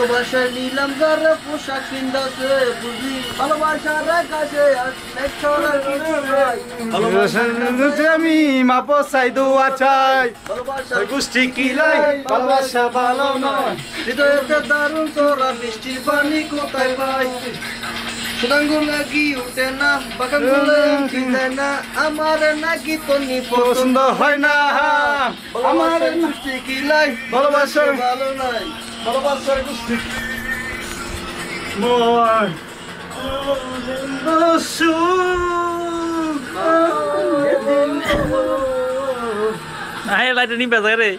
ভালোবাসায় নিলাম যারা পোশাক কিনতেছে বুঝি ভালোবাসার কাছে আমি মাপ চাই দোয়া চাই গোষ্ঠী কিলাই ভালোবাসা ভালো নয় হৃদয়তে দারুণ তোরা বৃষ্টির পানি কোথায় পাই সুদাঙ্গুলা কি উঠে না বাগানগুলো কি যায় না আমার নাকি তনি পছন্দ হয় না আমার গোষ্ঠী কিলাই ভালোবাসা ভালো নাই ভালোবাসার গোষ্ঠী মই আরে লাইট নিয়ে বেজা রে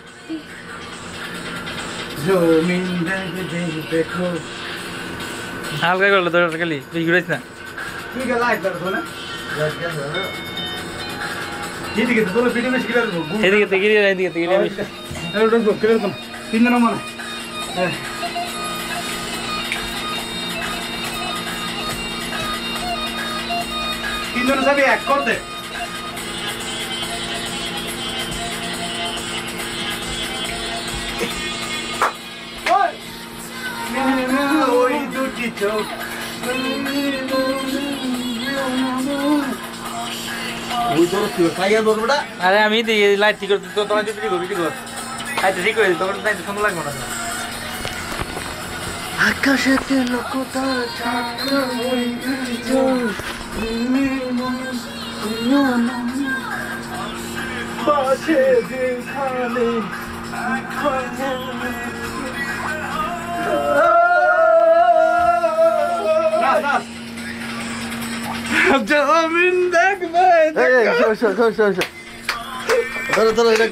জমিন দেখো হালকা করলে তোর খালি তুই ঘুরাইস না তুই কে লাইট দেখো না এদিকে তো তোর ভিডিও বেশি করে দেবো এদিকে তেগিরি এদিকে তেগিরি আমি ঢুকবো কিরকম তিনজন মানে তিনজন যাবি এক করতে ওই দুটি চোখ আরে আমি লাইট ঠিক করতে তো তোমার যদি করবি কি কর লাইট ঠিক করে তোর লাইট সুন্দর লাগবে না আকাশেতে লোকতার চাকা ওই দুটি চোখ পাশে যেখানে জমিন দেখবে ধরো ধরো এটা